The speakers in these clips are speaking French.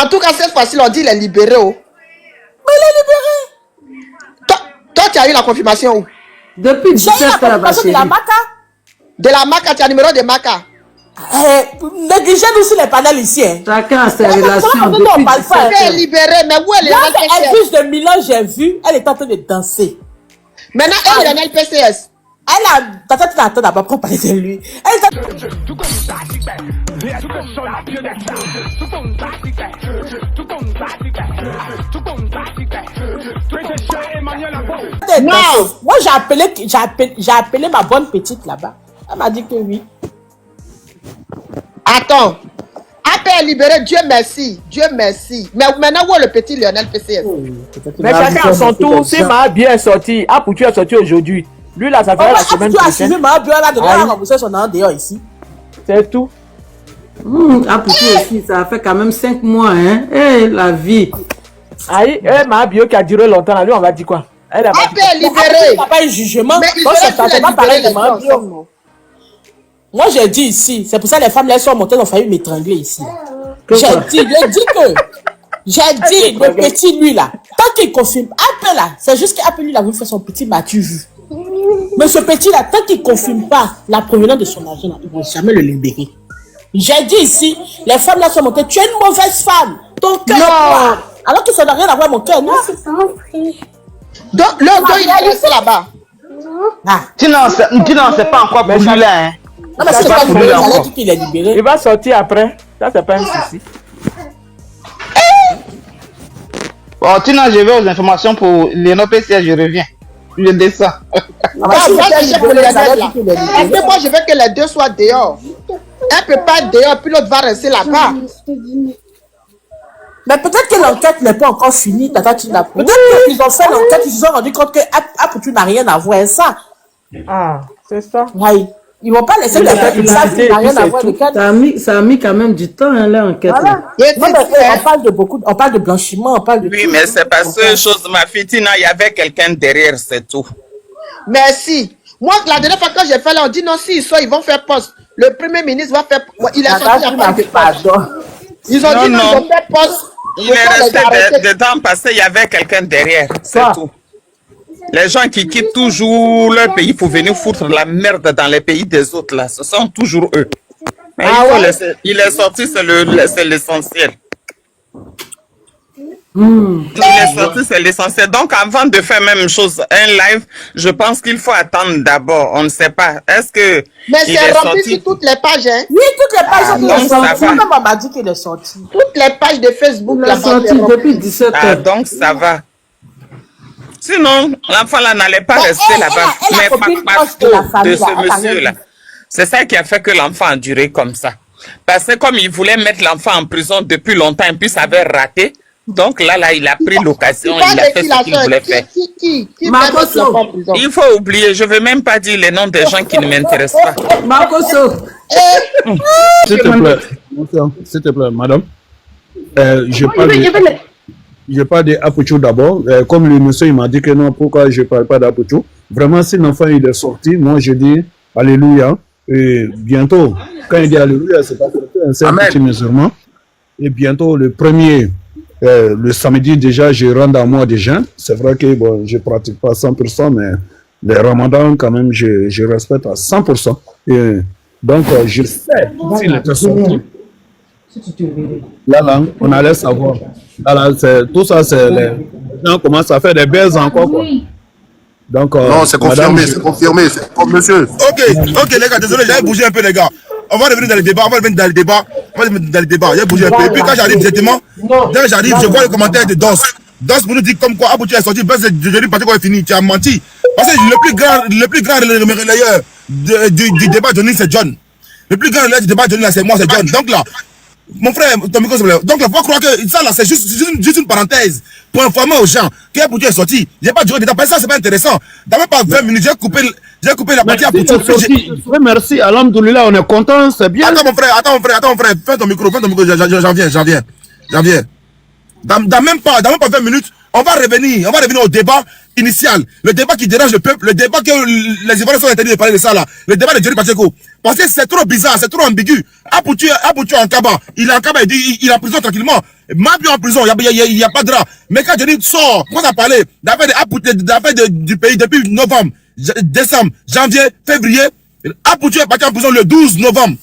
En tout cas, cette fois-ci, on dit qu'il est libéré. Oh. Mais il est libéré. Toi, tu as eu la confirmation où? Depuis 17 J'ai eu la confirmation de la MACA. De la MACA, tu as le numéro de MACA. Négligez-nous sur les panels ici. Hein. Chacun a ses relations. Elle est libérée, mais où elle est? Elle fiche de Milan, j'ai vu, elle est en train de danser. Maintenant, elle est dans LPCS. Elle a... Attends, d'abord, pour parler de lui. Elle est non. Moi, j'ai appelé ma bonne petite là-bas. Elle m'a dit que oui. Attends. Après est libéré, Dieu merci. Dieu merci. Mais maintenant, où est le petit Lionel PCS? Mais chacun a son tour. Si ma bien est sorti, Apoutu est sorti aujourd'hui. Lui là, ça fait la semaine prochaine. Tu as suivi ma bien là, de la remboursé son an dehors ici. C'est tout. Apoutu aussi, ça fait quand même 5 mois, hein. Eh, la vie. Aïe, ma bio qui a duré longtemps, là, lui, on va dire quoi? Elle a est libéré. Il n'y a pas un jugement. Mais il pas pareil de ma bio. Moi, j'ai dit ici, c'est pour ça que les femmes, elles sont montées, elles ont failli m'étrangler ici. J'ai dit le petit, lui, là, tant qu'il confirme, appelle là, c'est juste qu'appelle lui, là, vous fait son petit Mathieu vu. Mais ce petit, là, tant qu'il confirme pas la provenance de son argent, là, ils vont jamais le libérer. J'ai dit ici, les femmes, là, sont montées, tu es une mauvaise femme, ton cœur est noir. Alors que ça n'a rien à voir, mon cœur, non? Donc, il est resté là-bas. Tu n'en sais pas encore pour lui, là, hein. Non, mais c'est pas libéré, j'allais dire qu'il est libéré. Il va sortir après. Ça, c'est pas un souci. Bon, sinon, je vais aux informations pour les PCS, je reviens. Je descends. Moi, je veux que les deux soient dehors. Elle peut pas être dehors, puis l'autre va rester là-bas. Mais peut-être que l'enquête n'est pas encore finie, Tata Tina. Peut-être qu'ils ont fait l'enquête, ils se sont rendus compte que Apoutu n'a rien à voir avec ça. Ah, c'est ça. Oui. Ils vont pas laisser l'enquête, ils savent qu'il n'a rien à voir avec ça a mis quand même du temps, hein, l'enquête. Voilà. On parle de blanchiment, on parle de... Oui, mais c'est parce que chose, ma fille, Tina, il y avait quelqu'un derrière, c'est tout. Merci. Moi, la dernière fois que j'ai fait là, on dit non, si ils sont, ils vont faire poste. Le premier ministre va faire... Il est sorti, il a pas de poste. Ils ont dit non, ils vont faire poste. Il est resté dedans parce qu'il y avait quelqu'un derrière, c'est tout. Les gens qui quittent toujours leur pays pour venir foutre la merde dans les pays des autres, là, ce sont toujours eux. Mais il est sorti, c'est l'essentiel. Il est sorti, c'est l'essentiel. Donc, avant de faire même chose, un live, je pense qu'il faut attendre d'abord. On ne sait pas. Est-ce que. Mais c'est rempli sur toutes les pages, hein? Oui, toutes les pages sont sorties. Comment on m'a dit qu'il est sorti? Toutes les pages de Facebook, il est sorti depuis 17 heures. Donc, ça va. Sinon, l'enfant là n'allait pas rester là-bas. Mais pas de ce monsieur-là. C'est ça qui a fait que l'enfant a duré comme ça. Parce que comme il voulait mettre l'enfant en prison depuis longtemps et puis ça avait raté, donc là, il a pris l'occasion, il a fait ce qu'il voulait faire. Il faut oublier, je ne veux même pas dire les noms des gens qui ne m'intéressent pas. Marcoso. S'il te plaît, madame. Je parle d'Apoutu d'abord. Comme le monsieur il m'a dit que non, pourquoi je ne parle pas d'Apoutu? Vraiment, si l'enfant il est sorti, moi je dis Alléluia. Et bientôt, quand il dit Alléluia, c'est pas c'est un petit musulman. Et bientôt, le samedi déjà, je rentre dans mois de jeûne. C'est vrai que bon, je ne pratique pas 100%, mais les ramadans, quand même, je respecte à 100%. Et donc, je sais s'il était sorti. Là, on allait savoir. Là, tout ça, c'est les gens commencent à faire des baises encore. Quoi. Donc, non, c'est confirmé, c'est confirmé. Monsieur. Ok, les gars, désolé, j'avais bougé un peu, les gars. On va revenir dans le débat, J'ai bougé un peu. Et puis quand j'arrive directement, dès que j'arrive, je vois le commentaire de Dos. Dos pour nous dire comme quoi Apoutu est sorti, ben je pensais qu'on est fini. Tu as menti. Parce que le plus grand relayeur du débat Johnny, c'est John. Le plus grand relayeur du débat Johnny, c'est moi, c'est John. Donc là, mon frère, ton micro, s'il vous plaît. Donc là, faut croire que ça là, c'est juste une parenthèse pour informer aux gens qu'Apoutu est sorti. J'ai pas duré dedans, parce que ça, c'est pas intéressant. Dans même pas 20 minutes, j'ai coupé la partie à Apoutu. Merci, alhamdoulilah, on est content, c'est bien. Attends mon frère, fais ton micro, j'en viens. Dans même pas 20 minutes, on va revenir au débat initial. Le débat qui dérange le peuple, le débat que les Ivoiriens sont interdits de parler de ça là. Le débat de Johnny Pacheco. Parce que c'est trop bizarre, c'est trop ambigu. Apoutu en Kaba, il est en Kaba, il est en prison tranquillement. Mabio en prison, il n'y a pas de drap. Mais quand Johnny sort, quand on a parlé d'affaires du pays depuis novembre, décembre, janvier, février, Apoutou est parti en prison le 12 novembre.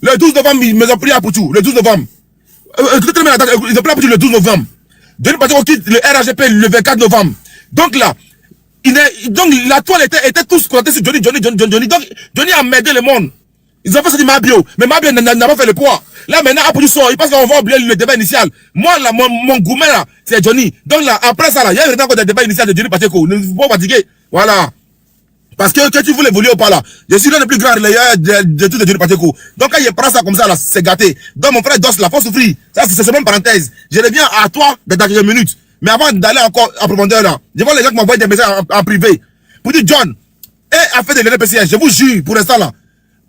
Le 12 novembre, ils me ont pris Apoutou, le 12 novembre. Ils ont pris Apoutou le 12 novembre. Johnny Pacheco quitte le RHP le 24 novembre. Donc là, donc la toile était tous connectés sur Johnny. Donc Johnny a mêlé le monde. Ils ont fait ça du Mabio, mais Mabio n'a pas fait le poids. Là maintenant, Apoutou sort, il pense qu'on va oublier le débat initial. Moi, là, mon gourmet là, c'est Johnny. Donc là, après ça, là, il y a encore des débats initial de Johnny Pacheco. Ne vous pas fatiguer. Voilà. Parce que tu voulais évoluer ou pas là. Je suis l'un des plus grands relayeurs de tout de Johnny Pacheco. Donc quand il prend ça comme ça là, c'est gâté. Donc mon frère Dos là, faut souffrir. Ça, c'est seulement une parenthèse. Je reviens à toi dans quelques minutes. Mais avant d'aller encore en profondeur là, je vois les gens qui m'envoient des messages en privé. Pour dire John, et affaire de Lionel PCS, je vous jure, pour l'instant là,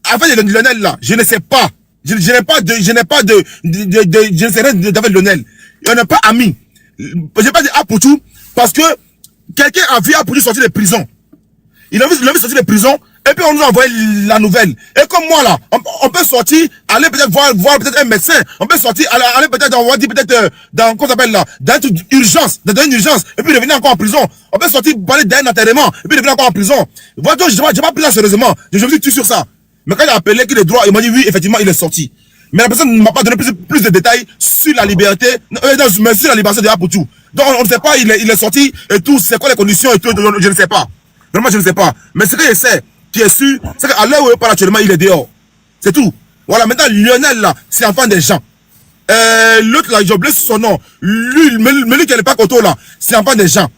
affaire de Lionel là, je ne sais pas. Je ne sais rien d'affaire de Lionel. On n'est pas amis. Je n'ai pas dit Apoutou parce que quelqu'un a vu Apoutou sortir de prison. Il a vu sortir de prison et puis on nous a envoyé la nouvelle. Et comme moi là, on peut sortir, aller peut-être voir peut-être un médecin. On peut sortir, aller peut-être dans quoi s'appelle là, dans une urgence, et puis revenir encore en prison. On peut sortir parler d'un enterrement et puis revenir encore en prison. Voilà, donc j'ai pas pris ça sérieusement. Je me suis tué sur ça. Mais quand il a appelé qu'il est droit, il m'a dit oui, effectivement, il est sorti. Mais la personne ne m'a pas donné plus de détails sur la liberté, mais sur la liberté de Apoutou. Donc on ne sait pas, il est sorti et tout, c'est quoi les conditions et tout, je ne sais pas. Vraiment, je ne sais pas. Mais ce que je sais, qui est sûr, c'est qu'à l'heure où il parle actuellement, il est dehors. C'est tout. Voilà, maintenant, Lionel, là, c'est enfant des gens. L'autre, là, j'ai oublié son nom. Lui, mais lui qui n'est pas autour, là, c'est enfant des gens.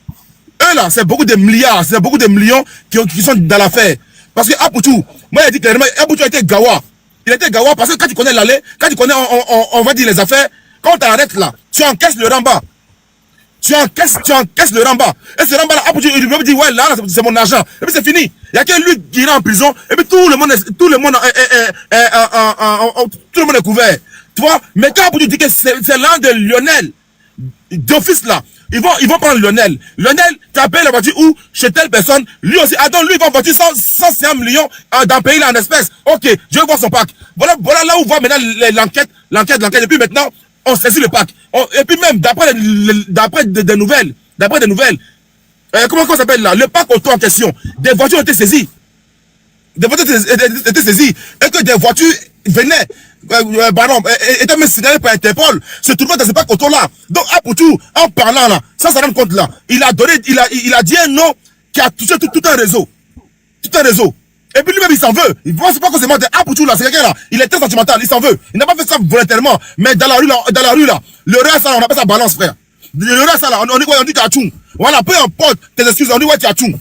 Eux, là, c'est beaucoup de milliards, c'est beaucoup de millions qui sont dans l'affaire. Parce que Apoutou, moi, il dit clairement, Apoutou a été gawa. Il a été gawa parce que quand tu connais l'allée, quand tu connais, on va dire les affaires, quand on t'arrête, là, tu encaisses le ramba. Tu encaisses le ramba. Et ce ramba là, il me dit, ouais, là, c'est mon argent. Et puis c'est fini. Il n'y a que lui qui ira en prison. Et puis tout le monde est couvert. Tu vois? Mais quand Apoutou dit que c'est l'un de Lionel, d'office là, ils vont prendre Lionel. Lionel, tu appelles la voiture où? Chez telle personne. Lui aussi, attends, lui, il va en voiture 105 millions dans le pays là en espèces. Ok, je vais voir son pack. Voilà là où va maintenant l'enquête. Et puis maintenant, on saisit le pack. Et puis même, d'après des nouvelles, comment ça s'appelle là? Le pack auto en question, des voitures ont été saisies. Et que des voitures venaient, étaient même signalées par Interpol, se trouvaient dans ce pack auto là. Donc, Apoutou, en parlant là, sans s'en rendre compte là, il a dit un nom qui a touché tout un réseau. Tout un réseau. Et puis lui-même, il s'en veut. Il pense pas qu'on se demande Apoutou là, c'est quelqu'un là. Il est très sentimental, il s'en veut. Il n'a pas fait ça volontairement. Mais dans la rue là, le reste là, on appelle ça balance, frère. Le reste là, on dit quoi? On dit Tchatchoum. Voilà, peu importe tes excuses, on dit ouais, Tchatchoum.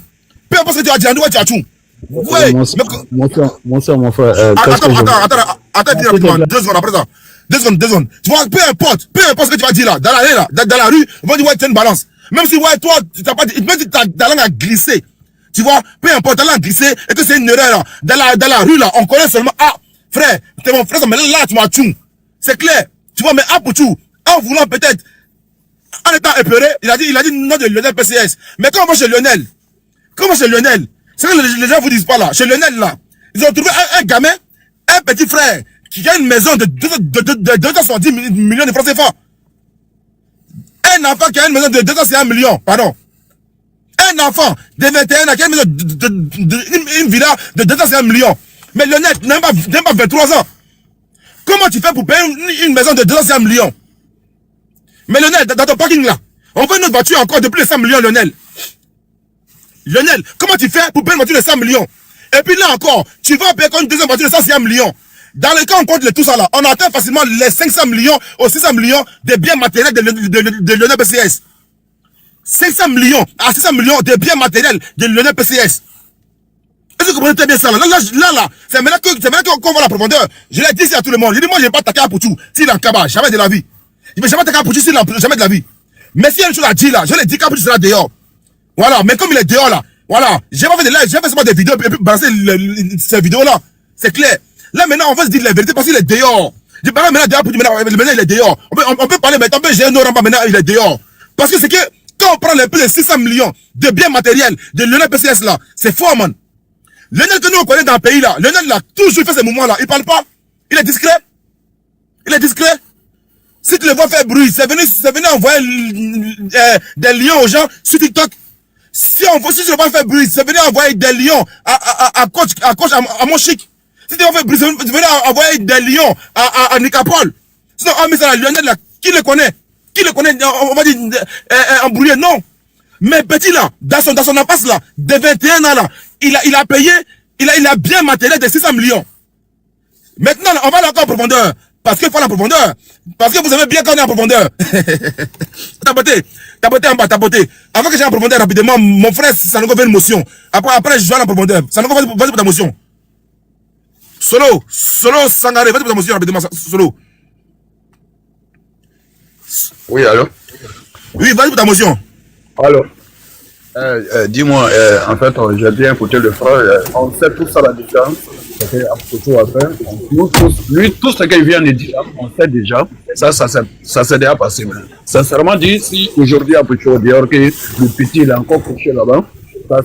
Peu importe ce que tu as dit, on dit ouais, Tchatchoum. Ouais. Mon frère, Attends, 2 secondes après ça. 2 secondes. Tu vois, peu importe ce que tu vas dire là, dans la rue, on va dire ouais, tu as une balance. Même si ouais, toi, tu n'as pas dit, même si ta langue a glissé. Tu vois, peu importe, ta langue a glissé et que c'est une erreur là. Dans la rue là, on connaît seulement, ah, frère, t'es mon frère, mais là, tu m'as tchoum. C'est clair. Tu vois, mais Apoutou, en voulant peut-être, en étant épeuré, il a dit non de Lionel PCS. Mais quand on va chez Lionel, c'est que les gens vous disent pas là, chez Lionel là, ils ont trouvé un gamin, un petit frère, qui a une maison de 270 millions de francs CFA. Un enfant qui a une maison de 201 millions, pardon. Un enfant de 21 ans qui a une maison une villa de 201 millions. Mais Lionel n'a pas 23 ans. Comment tu fais pour payer une maison de 201 millions? Mais Lionel, dans ton parking là, on veut une autre voiture encore de plus de 100 millions, Lionel. Lionel, comment tu fais pour payer une voiture de 100 millions? Et puis là encore, tu vas payer une deuxième voiture de 105 millions. Dans le cas où on compte tout ça là, on atteint facilement les 500 millions aux 600 millions de biens matériels de Lionel PCS. 500 millions à 600 millions de biens matériels de Lionel PCS. Est-ce que vous comprenez très bien ça là? Là, c'est maintenant qu'on voit la profondeur. Je l'ai dit ici à tout le monde. Je dis moi je n'ai pas attaqué Apoutou s'il est en cabas, jamais de la vie. Je ne vais jamais attaquer Apoutou s'il est jamais de la vie. Mais s'il y a une chose à dire là, je l'ai dit qu'Apoutou sera dehors. Voilà, mais comme il est dehors là, voilà, j'ai pas fait de live, j'ai fait seulement des vidéos et puis balancer ces vidéos là. C'est clair. Là maintenant on va se dire la vérité parce qu'il est dehors. Je parle maintenant dehors, maintenant il est dehors. On peut parler maintenant, j'ai un Ramba maintenant il est dehors. Parce que c'est que quand on prend les plus de 600 millions de biens matériels de Lionel PCS là, c'est fort man. Lionel que nous on connaît dans le pays là, Lionel là, toujours fait ces mouvements là, il parle pas. Il est discret. Si tu le vois faire bruit, c'est venu envoyer des lions aux gens sur TikTok. Si tu le vois faire bruit, c'est venu envoyer des lions à coach, à mon chic. Si tu le vois faire bruit, c'est venu envoyer des lions à Nicapol. Sinon, on met ça à Lionel là, qui le connaît? Qui le connaît, on va dire, embrouillé, non. Mais petit là, dans son impasse là, de 21 ans là, il a payé, il a bien matériel de 600 millions. Maintenant, on va aller encore en profondeur. Parce qu'il faut la profondeur. Parce que vous savez bien qu'on est en profondeur. Tapoté en bas, tapoté. Avant que j'aille en profondeur rapidement, mon frère Sanogo fait une motion. Après je vais en profondeur. Sanogo, vas-y pour ta motion. Solo Sangaré, vas-y pour ta motion rapidement, Solo. Oui, allô? Oui, vas-y pour ta motion. Alors, dis-moi, en fait, j'ai bien écouté le frère, on sait tout ça la différence. C'est Apucho à faire. Lui, tout ce qu'il vient de dire, on sait déjà. Ça s'est déjà passé. Sincèrement dit, si aujourd'hui Apucho dit que le petit il est encore couché là-bas, ça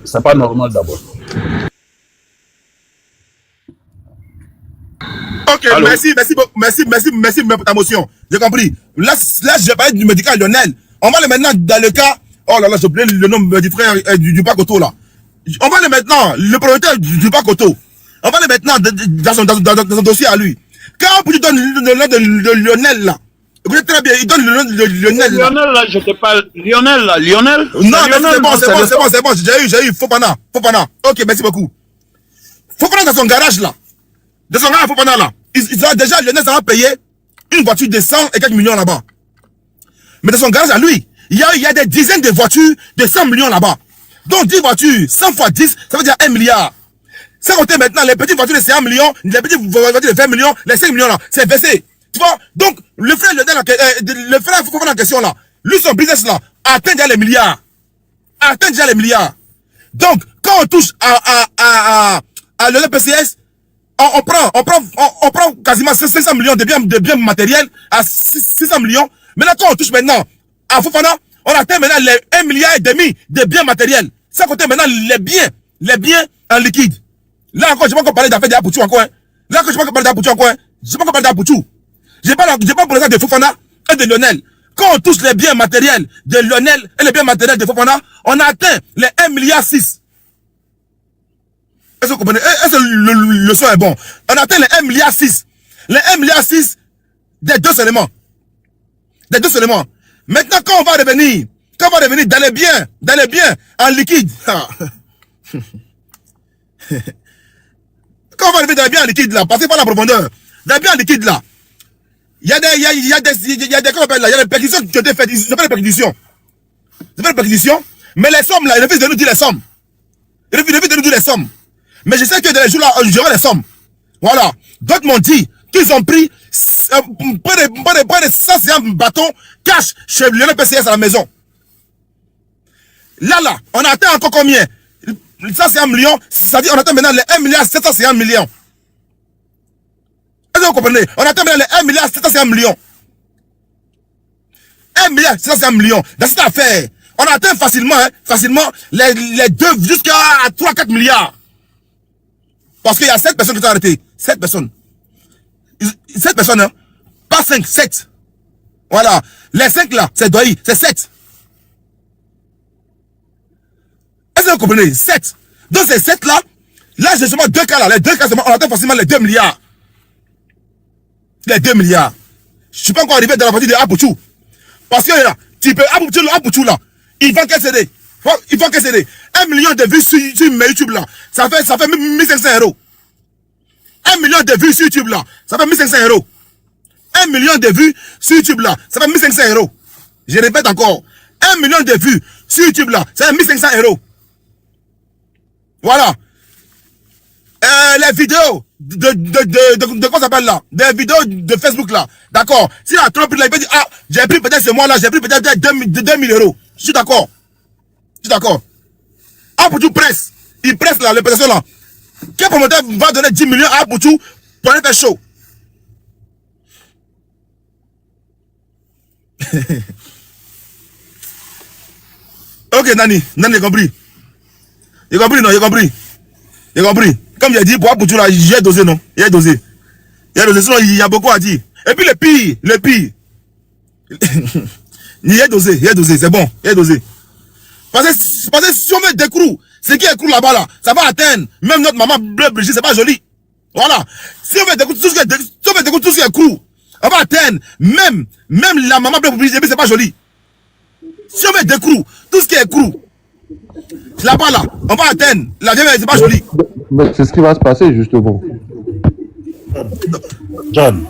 c'est pas normal d'abord. Ok, allô? Merci pour ta motion. J'ai compris. Là, je vais parler du médical Lionel. On va aller maintenant dans le cas. Oh là là, j'ai oublié le nom du frère du parc auto là. On va aller maintenant, le propriétaire du parc auto. On va aller maintenant dans son dossier à lui. Quand tu donnes le nom de Lionel là, écoutez très bien, il donne le nom de Lionel là. Lionel là, je te parle. Lionel là, Lionel. Non, c'est bon, j'ai eu, Fofana. Ok, merci beaucoup. Fofana dans son garage là. Dans son garage Fofana là. Déjà, Lionel ça va payer une voiture de 100 et quelques millions là-bas. Mais dans son garage à lui, il y a des dizaines de voitures de 100 millions là-bas. Donc 10 voitures, 100 fois 10, ça veut dire 1 milliard. Ça compter maintenant, les petites voitures de 100 millions, les petites voitures de 20 millions, les 5 millions là, c'est versé. Tu vois? Donc, le frère Fofana en question là, lui son business là, atteint déjà les milliards. Donc, quand on touche à le PCS, on prend quasiment 500 millions de biens matériels à 600 millions. Maintenant, quand on touche maintenant à Fofana, on atteint maintenant les 1,5 milliard de biens matériels. Ça compte maintenant les biens en liquide. Là encore, je ne vais pas encore parler d'affaires d'Apucho encore. Là encore, je ne vais pas parler d'Apucho encore. Je ne vais pas parler d'Apucho. Je pas pour l'exemple de Fofana et de Lionel. Quand on touche les biens matériels de Lionel et les biens matériels de Fofana, on a atteint les 1,6 milliard. Est-ce que vous comprenez? Est-ce que le son est bon? On a atteint les 1,6 milliard. Les 1,6 milliard des deux seulement. Maintenant, quand on va revenir dans les biens en liquide, quand on va revenir dans les biens en liquide là, passez par la profondeur, dans les biens en liquide là, il y a des perquisitions qui ont été faites, ils appellent des perquisitions, mais les sommes là, il refuse de nous dire les sommes. Mais je sais que dans les jours là, j'aurai les sommes. Voilà. D'autres m'ont dit qu'ils ont pris près de 150 bâtons cash chez Lionel PCS à la maison. Là, on atteint encore combien? 150 millions, c'est-à-dire on atteint maintenant les 1,750 milliard. Est-ce que vous comprenez? On atteint maintenant les 1,750 milliard. 1,750 milliard. Dans cette affaire, on atteint facilement les deux jusqu'à 3-4 milliards. Parce qu'il y a 7 personnes qui sont arrêtées. 7 personnes. 7 personnes, hein? Pas 5, 7. Voilà. Les 5 là, c'est Doyi, c'est 7. Est-ce que vous comprenez? 7. Donc ces 7 là, j'ai seulement 2 cas là. Les 2 cas, on atteint facilement les 2 milliards. Les 2 milliards. Je ne suis pas encore arrivé dans la partie de Apucho. Parce que là, tu peux Apucho là, il vend quel CD? 1 million de vues sur YouTube là, ça fait 1500 €. 1 million de vues sur YouTube là, ça fait 1500 €. 1 million de vues sur YouTube là, ça fait 1500 €. Je répète encore. 1 million de vues sur YouTube là, ça fait 1500 €. Voilà. Les vidéos de quoi ça s'appelle là? Des vidéos de Facebook là. D'accord. Si la trop pris là, il peut dire, ah, j'ai pris peut-être ce mois là, j'ai pris peut-être 2000 €. Je suis d'accord. Apucho presse. Il presse là, les personnes là. Quel promoteur va donner 10 millions à Apucho pour aller faire show? Ok, Nani, j'ai compris. J'ai compris, non, j'ai compris. Comme j'ai dit, pour Apucho là, j'ai dosé, non? Il a dosé. Sinon, il y a beaucoup à dire. Et puis le pire, Il est dosé, c'est bon, il est dosé. Parce que si on met des coups, ce qui est court là-bas, là, ça va atteindre. Même notre maman bleu Brigitte, c'est pas joli. Voilà. Si on met des coups, tout ce qui est court, on va atteindre. Même la maman bleu Brigitte, c'est pas joli. Si on met des coups, tout ce qui est court, là-bas, là, on va atteindre. La vieille, c'est pas joli. Mais c'est ce qui va se passer, justement. John,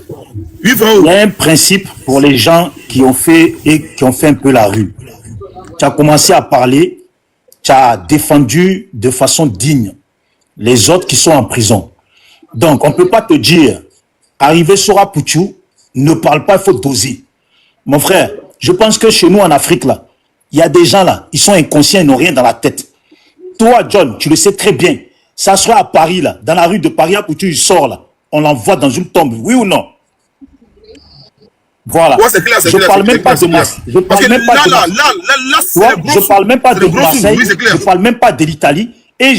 oui, frérot. Il y a un principe pour les gens qui ont fait un peu la rue. Tu as commencé à parler, tu as défendu de façon digne les autres qui sont en prison. Donc, on ne peut pas te dire, arriver sur Apouchou, ne parle pas, il faut doser. Mon frère, je pense que chez nous en Afrique, là, il y a des gens là, ils sont inconscients, ils n'ont rien dans la tête. Toi, John, tu le sais très bien. Ça sera à Paris, là, dans la rue de Paris, Apouchou, il sort là. On l'envoie dans une tombe, oui ou non? Voilà. Ouais, c'est clair, Je parle même pas de Marseille. Je parle même pas de je parle même pas de Marseille. Je parle même pas de l'Italie. Et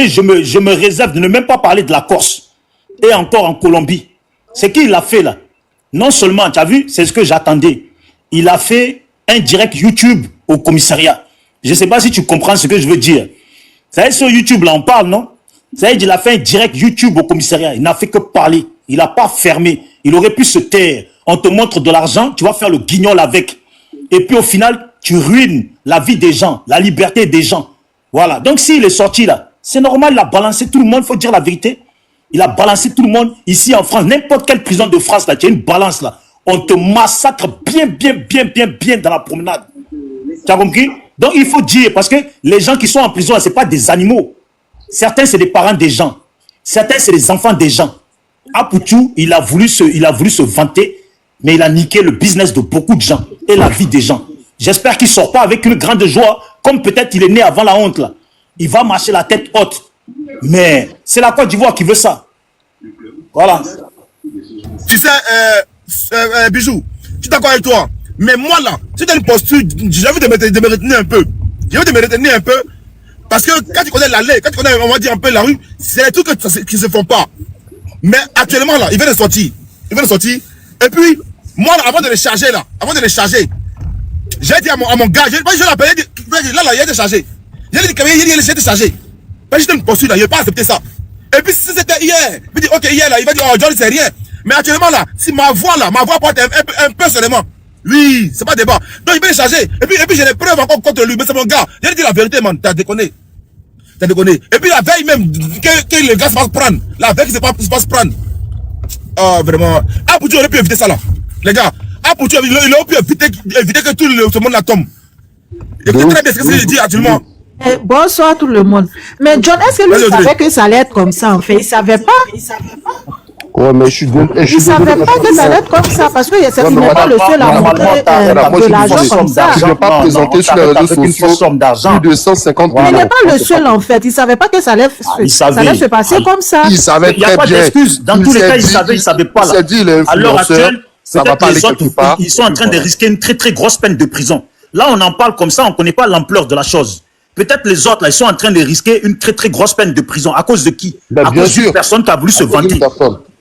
je me réserve de ne même pas parler de la Corse. Et encore en Colombie. C'est qu'il a fait là. Non seulement, tu as vu, c'est ce que j'attendais. Il a fait un direct YouTube au commissariat. Je ne sais pas si tu comprends ce que je veux dire. Vous savez, sur YouTube, là, on parle, non? Vous savez, il a fait un direct YouTube au commissariat. Il n'a fait que parler. Il n'a pas fermé. Il aurait pu se taire. On te montre de l'argent, tu vas faire le guignol avec. Et puis au final, tu ruines la vie des gens, la liberté des gens. Voilà. Donc s'il est sorti là, c'est normal, il a balancé tout le monde, il faut dire la vérité. Il a balancé tout le monde. Ici en France, n'importe quelle prison de France, là, tu as une balance là. On te massacre bien dans la promenade. Tu as compris? Donc il faut dire, parce que les gens qui sont en prison, ce n'est pas des animaux. Certains, c'est des parents des gens. Certains, c'est les enfants des gens. Apouchou, il a voulu se vanter, mais il a niqué le business de beaucoup de gens et la vie des gens. J'espère qu'il ne sort pas avec une grande joie, comme peut-être il est né avant la honte là. Il va marcher la tête haute. Mais c'est la Côte d'Ivoire qui veut ça. Voilà. Tu sais, Bijou, je suis d'accord avec toi. Mais moi là, si tu as une posture, j'ai envie de me retenir un peu. J'ai envie de me retenir un peu. Parce que quand tu connais l'allée, quand tu connais, on va dire un peu la rue, c'est des trucs qui ne se font pas. Mais actuellement là, il vient de sortir. Et puis, moi là, avant de les charger, j'ai dit à mon gars, je vais l'appeler, là, il a été chargé. J'ai dit, il été chargé. J'étais une posture là, il n'a pas accepté ça. Et puis, si c'était hier, il dit, ok, hier là, il va dire, oh, John, c'est rien. Mais actuellement là, si ma voix porte un peu seulement. Oui, c'est pas débat. Donc, il va les charger. Et puis j'ai les preuves encore contre lui. Mais c'est mon gars. J'ai dit la vérité, man. T'as déconné. Et puis la veille même, que le gars se passe prendre. La veille qu'il se passe prendre. Ah, vraiment. Apouchou aurait pu éviter ça là. Les gars, Apouchou, il aurait pu éviter que tout ce monde là tombe. Écoutez très bien ce que je dis actuellement. Bonsoir tout le monde. Mais John, est-ce que lui savait que ça allait être comme ça en fait? Il savait pas. Ouais, mais je suis il savait pas que ça allait être comme ça parce que il n'est pas le seul à montrer de l'argent comme ça. Je ne vais pas présenter sur les réseaux sociaux plus de 150 millions. Il n'est pas le seul en fait. Il savait pas que ça allait se passer comme ça. Il savait très bien. Il n'y a pas d'excuse. Dans tous les cas, il savait pas là. À l'heure actuelle, ça va pas aller quelque part. Ils sont en train de risquer une très très grosse peine de prison. Là, on en parle comme ça, on ne connaît pas l'ampleur de la chose. Peut-être les autres, là, ils sont en train de risquer une très très grosse peine de prison. À cause de qui? À cause d'une personne qui a voulu se vanter.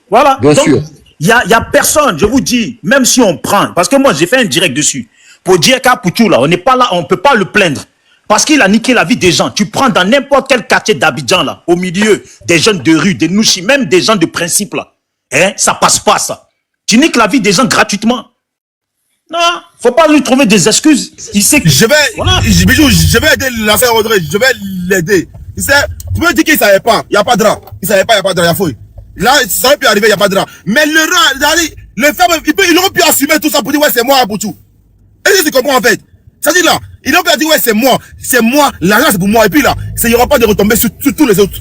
Voilà. Bien donc, sûr. Il y a personne, je vous dis, même si on prend, parce que moi, j'ai fait un direct dessus, pour dire qu'Apouchou, là, on n'est pas là, on ne peut pas le plaindre. Parce qu'il a niqué la vie des gens. Tu prends dans n'importe quel quartier d'Abidjan, là, au milieu des jeunes de rue, des nouchis, même des gens de principe, là. Hein, ça passe pas, ça. Tu niques la vie des gens gratuitement. Non, faut pas lui trouver des excuses. Il sait que... Je vais aider l'affaire Audrey, je vais l'aider. Tu sais, tu peux dire qu'il ne savait pas, il n'y a pas de drap. Il ne savait pas, il n'y a pas de drap, il y a fouille. Là, ça aurait pu arriver, il n'y a pas de drap. Mais le fait, il aurait pu assumer tout ça pour dire, ouais, c'est moi, Apouchou. Est-ce que tu comprends en fait? C'est-à-dire là, il aurait pu dire, ouais, c'est moi, l'argent c'est pour moi. Et puis là, il n'y aura pas de retombées sur tous les autres.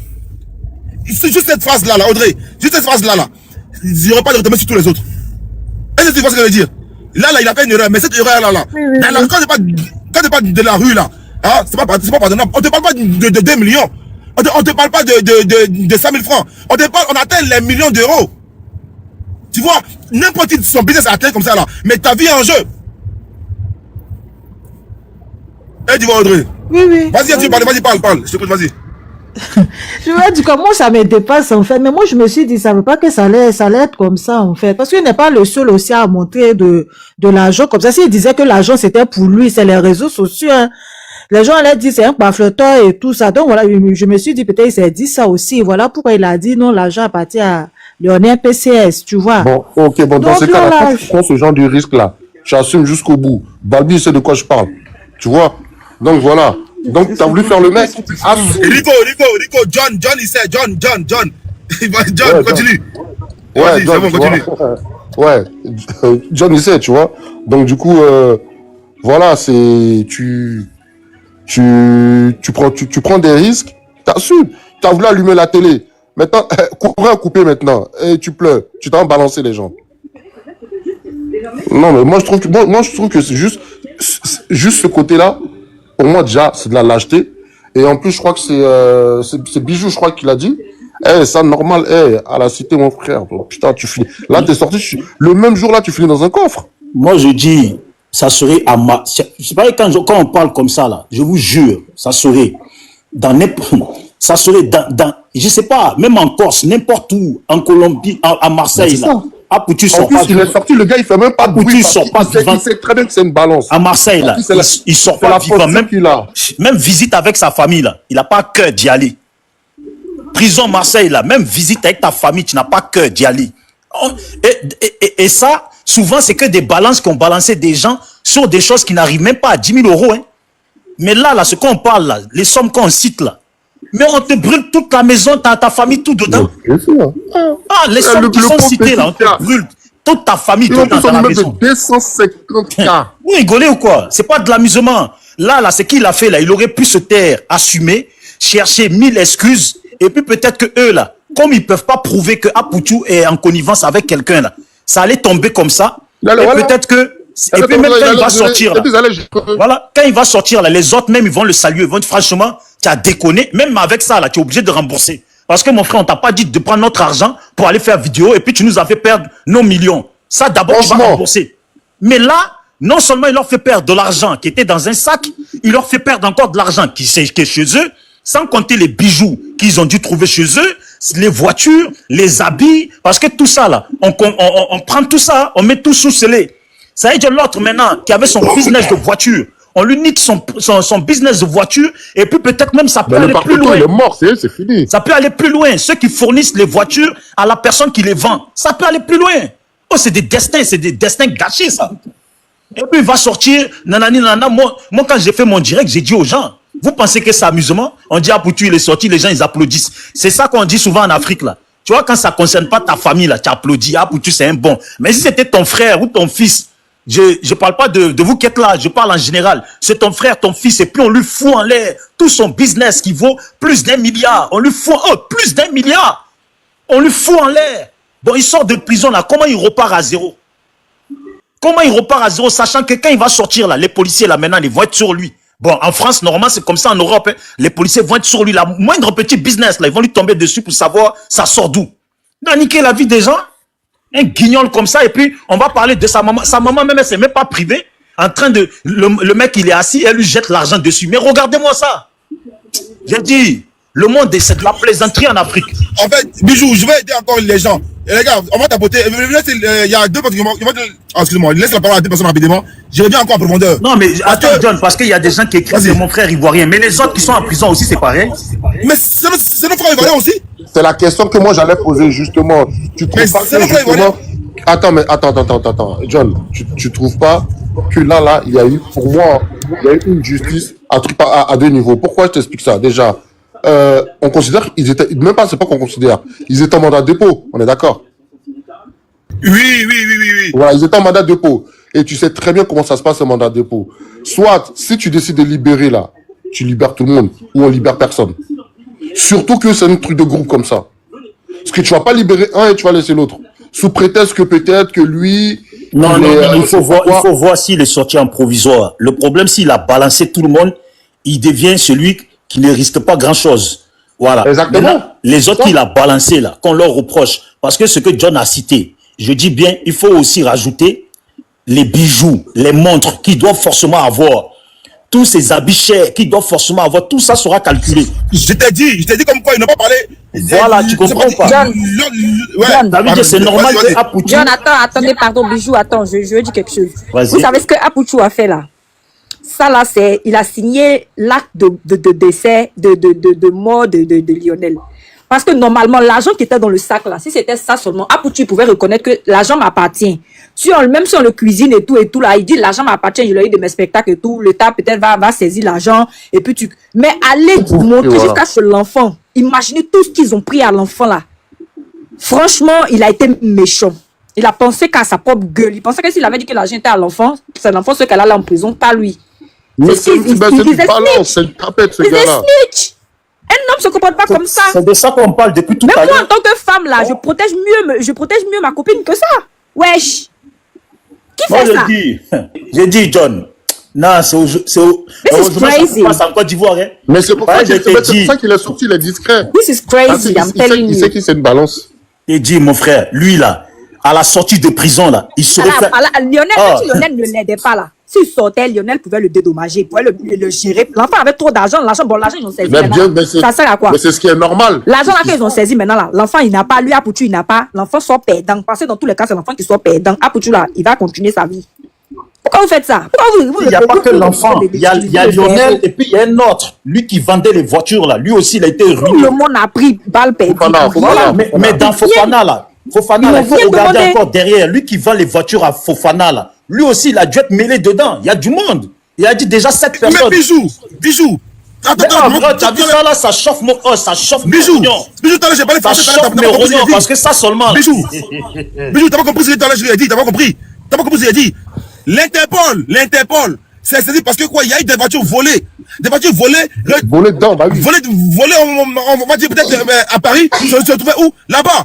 Juste cette phrase-là, Audrey, juste cette phrase-là, il n'y aura pas de retombées sur tous les autres. Est-ce que tu vois ce que je veux dire? Là, il a fait une erreur, mais cette erreur-là, quand tu parles de la rue, là, hein, c'est pas pardonnable. On ne te parle pas de 2 millions. On ne te parle pas de 5 000 francs. On atteint les millions d'euros. Tu vois, n'importe qui, son business atteint comme ça, là. Mais ta vie est en jeu. Eh, tu vois, Audrey. Oui. Vas-y, vas-y, parle. Je t'écoute, vas-y. Je me dis comment ça me dépasse en fait. Mais moi je me suis dit ça veut pas que ça allait être comme ça en fait. Parce qu'il n'est pas le seul aussi à montrer de l'argent comme ça. S'il disait que l'argent c'était pour lui, c'est les réseaux sociaux. Hein. Les gens allaient dire c'est un pamphleteur et tout ça. Donc voilà, je me suis dit peut-être il s'est dit ça aussi. Voilà pourquoi il a dit non, l'argent appartient à Lionel PCS, tu vois. Bon, ok, bon, dans ce cas-là, quand tu prends ce genre de risque-là, tu assumes jusqu'au bout. Balbi sait de quoi je parle. Tu vois? Donc voilà. Donc tu as voulu faire le mec. Rico, John, il sait, John. John, ouais, continue. Ouais, John, bon, continue. Ouais, John il sait, tu vois. Donc du coup, voilà, c'est tu prends des risques, t'assumes. T'as voulu allumer la télé. Maintenant, couper maintenant. Et tu pleures. Tu t'en balancer les gens. Non, mais moi je trouve que c'est juste ce côté-là. Pour moi déjà, c'est de la lâcheté. Et en plus, je crois que c'est Bijou, je crois qu'il a dit. Ça normal. À la cité, mon frère. Putain, tu finis. Là, t'es sorti. Le même jour là, tu finis dans un coffre. Moi, je dis. Ça serait à ma... C'est pareil quand on parle comme ça, là, je vous jure, ça serait dans ça serait dans je sais pas, même en Corse, n'importe où, en Colombie, à Marseille, là. Aputu sort pas. Il est sorti, le gars, il fait même pas de bruit. Il sait très bien que c'est une balance. À Marseille, là, il sort pas vivant, même visite avec sa famille, là, il n'a pas cœur d'y aller. Prison Marseille, là, même visite avec ta famille, tu n'as pas cœur d'y aller. Et ça, souvent, c'est que des balances qui ont balancé des gens sur des choses qui n'arrivent même pas à 10 000 euros. Hein. Mais là, ce qu'on parle, là, les sommes qu'on cite, là, mais on te brûle toute la maison, ta famille, tout dedans. Les sommes qui sont citées, là, on te brûle toute ta famille, tout dans la maison. 250K. Vous rigolez ou quoi? C'est pas de l'amusement. Là, ce qu'il a fait, là, il aurait pu se taire, assumer, chercher 1000 excuses, et puis peut-être que eux, là, comme ils peuvent pas prouver que Aputu est en connivence avec quelqu'un, là, ça allait tomber comme ça. Et peut-être que... Et puis même quand il va sortir, là, voilà, quand il va sortir, là, les autres même, ils vont le saluer. Ils vont dire, franchement, tu as déconné. Même avec ça, là, tu es obligé de rembourser. Parce que mon frère, on t'a pas dit de prendre notre argent pour aller faire vidéo et puis tu nous as fait perdre nos millions. Ça, d'abord, tu vas rembourser. Mais là, non seulement il leur fait perdre de l'argent qui était dans un sac, il leur fait perdre encore de l'argent qui est chez eux, sans compter les bijoux qu'ils ont dû trouver chez eux, les voitures, les habits, parce que tout ça, là, on prend tout ça, on met tout sous scellé. Ça veut dire l'autre maintenant, qui avait son business de voiture, on lui nique son business de voiture, et puis peut-être même ça peut aller plus loin. Il est mort, c'est fini. Ça peut aller plus loin. Ceux qui fournissent les voitures à la personne qui les vend, ça peut aller plus loin. Oh, c'est des destins gâchés, ça. Et puis il va sortir, nanani, nanana. Moi, quand j'ai fait mon direct, j'ai dit aux gens, vous pensez que c'est amusement? On dit, Aputu, il est sorti, les gens, ils applaudissent. C'est ça qu'on dit souvent en Afrique, là. Tu vois, quand ça ne concerne pas ta famille, là, tu applaudis. Aputu, c'est un bon. Mais si c'était ton frère ou ton fils, je ne parle pas de vous qui êtes là, je parle en général. C'est ton frère, ton fils, et puis on lui fout en l'air tout son business qui vaut plus d'1 milliard. On lui fout, plus d'1 milliard. On lui fout en l'air. Bon, il sort de prison, là. Comment il repart à zéro? Comment il repart à zéro, sachant que quand il va sortir, là, les policiers, là, maintenant, ils vont être sur lui. Bon, en France, normalement, c'est comme ça en Europe. Hein. Les policiers vont être sur lui. La moindre petit business, là, ils vont lui tomber dessus pour savoir ça sort d'où. Il a niqué la vie des gens. Un guignol comme ça, et puis on va parler de sa maman. Sa maman même, elle s'est même pas privée. En train de... Le mec, il est assis, elle lui jette l'argent dessus. Mais regardez-moi ça. J'ai dit, le monde, c'est de la plaisanterie en Afrique. En fait, Bijou, je vais aider encore les gens. Et les gars, on va tapoter. Il y a deux personnes qui vont... excusez-moi, laisse la parole à deux personnes rapidement. Je reviens encore en profondeur. Non, mais attends, John, parce qu'il y a des gens qui écrivent c'est mon frère ivoirien. Mais les autres qui sont en prison aussi, c'est pareil. Mais c'est nos frères ivoiriens aussi. C'est la question que moi j'allais poser justement. Tu trouves pas que justement... Attends. John, tu trouves pas que là, il y a eu, pour moi, il y a eu une justice à deux niveaux. Pourquoi je t'explique ça? Déjà, on considère qu'ils étaient, même pas, c'est pas qu'on considère, ils étaient en mandat de dépôt, on est d'accord? Oui. Voilà, ils étaient en mandat de dépôt. Et tu sais très bien comment ça se passe, un mandat de dépôt. Soit, si tu décides de libérer là, tu libères tout le monde, ou on libère personne. Surtout que c'est un truc de groupe comme ça. Parce que tu vas pas libérer un et tu vas laisser l'autre. Sous prétexte que peut-être que lui... Non, il faut voir s'il est sorti en provisoire. Le problème, s'il a balancé tout le monde, il devient celui qui ne risque pas grand-chose. Voilà. Exactement. Maintenant, les autres qu'il a balancés, là, qu'on leur reproche, parce que ce que John a cité, je dis bien, il faut aussi rajouter les bijoux, les montres qu'ils doivent forcément avoir. tous ces habits chers qu'ils doivent forcément avoir, tout ça sera calculé. Je t'ai dit comme quoi ils n'ont pas parlé. Voilà, tu comprends pas. John, c'est normal que Apouchou... John, attendez, pardon, Bijou, attends, je veux dire quelque chose. Vous savez ce que Apouchou a fait là? Ça là, il a signé l'acte de décès, de mort de Lionel. Parce que normalement, l'argent qui était dans le sac là, si c'était ça seulement, Apouchou pouvait reconnaître que l'argent m'appartient. Même si on le cuisine et tout là, il dit l'argent m'appartient, je l'ai eu de mes spectacles et tout, l'État peut-être va saisir l'argent et puis tu... Mais allez montrer jusqu'à chez l'enfant. Imaginez tout ce qu'ils ont pris à l'enfant là. Franchement, il a été méchant. Il a pensé qu'à sa propre gueule. Il pensait que s'il avait dit que l'argent était à l'enfant, c'est l'enfant ce qu'elle a là en prison, pas lui. Mais c'est une balance, c'est une tapette ce gars-là. Un homme se comporte pas comme ça. C'est de ça qu'on parle depuis tout à l'heure. Même moi, en tant que femme, là, je protège mieux ma copine que ça. Wesh. Qui fait ça? J'ai dit, John. Non, c'est crazy. Ça passe en Côte d'Ivoire. Hein. Mais c'est pour ça qu'il est sorti, il est discret. This is crazy. Il sait qu'il c'est une balance. Et dit, mon frère, lui là, à la sortie de prison là, il serait fait... Lionel ne l'aidait pas là. S'il sortait, Lionel pouvait le dédommager, il pouvait le gérer. L'enfant avait trop d'argent, l'argent ils ont saisi. Ça sert à quoi? Mais c'est ce qui est normal. L'argent là qu'ils ont saisi maintenant là, l'enfant il n'a pas, lui Apouchou il n'a pas, l'enfant sort perdant. Parce que dans tous les cas, c'est l'enfant qui sort perdant. Apouchou là, il va continuer sa vie. Pourquoi vous faites ça? Il n'y a pas que l'enfant, il y a Lionel et puis il y a un autre, lui qui vendait les voitures là, lui aussi il a été ruiné. Le monde a pris balle perdue. Mais dans Fofana là, il faut regarder encore derrière, lui qui vend les voitures à Fofana là, lui aussi il a dû être mêlé dedans, il y a du monde. Il a dit déjà 7 personnes. Mais Bijou. Attends, t'as vu ça là, ça chauffe mon os, ça chauffe mes rognons. Bijou, t'as parlé français, ça chauffe mes rognons parce que ça seulement. Bijou, t'as pas compris ce que je lui ai dit, t'as pas compris ce que j'ai dit. L'interpol, c'est parce que quoi, il y a eu des voitures volées. Des voitures volées. Volées dedans, bah oui. Volées, on va dire peut-être à Paris, se trouvait où? Là-bas.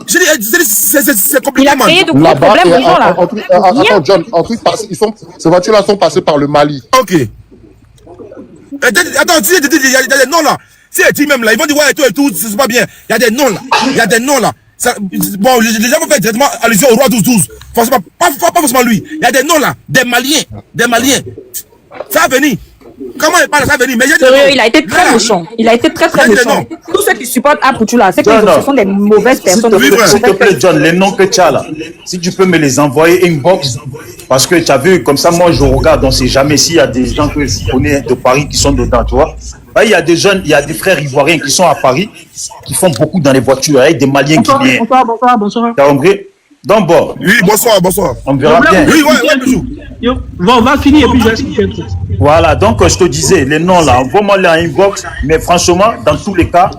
C'est compliqué, man. Il a créé de gros problèmes aux gens là. Attends, John, ces voitures-là sont passées par le Mali. Ok. Attends, il y a des noms là. Si les même là, ils vont dire ouais et tout, c'est pas bien. Il y a des noms là. Ça, bon, les gens vont faire directement allusion au roi 12-12. Forcément, pas forcément lui. Il y a des noms là, des Maliens. Ça va venir. Comment il parle, ça va venir? Mais il a été très méchant. Il a été très méchant. Tous ceux qui supportent Apouchou là, c'est que ce sont des mauvaises personnes. S'il te plaît, John, les noms que tu as là, si tu peux me les envoyer inbox, parce que tu as vu, comme ça, moi je regarde, on ne sait jamais s'il y a des gens que je connais de Paris qui sont dedans, tu vois. Il y a des jeunes, il y a des frères ivoiriens qui sont à Paris, qui font beaucoup dans les voitures, avec des Maliens qui viennent. Bonsoir. T'as compris? Donc bon. Oui, bonsoir. On verra bien. Oui, Bijou. On va finir et puis je vais expliquer un truc. Voilà, donc je te disais, les noms là, envoie-moi les en inbox, mais franchement, dans tous les cas,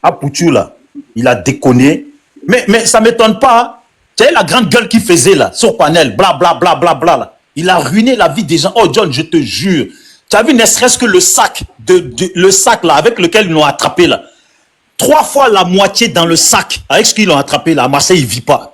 Apouchou là, il a déconné. Mais ça ne m'étonne pas. Tu sais, la grande gueule qu'il faisait là, sur panel, bla bla bla bla bla là. Il a ruiné la vie des gens. Oh John, je te jure. Tu as vu, ne serait-ce que le sac, le sac là, avec lequel ils l'ont attrapé là. 3 fois la moitié dans le sac, avec ce qu'ils l'ont attrapé là. À Marseille, il ne vit pas.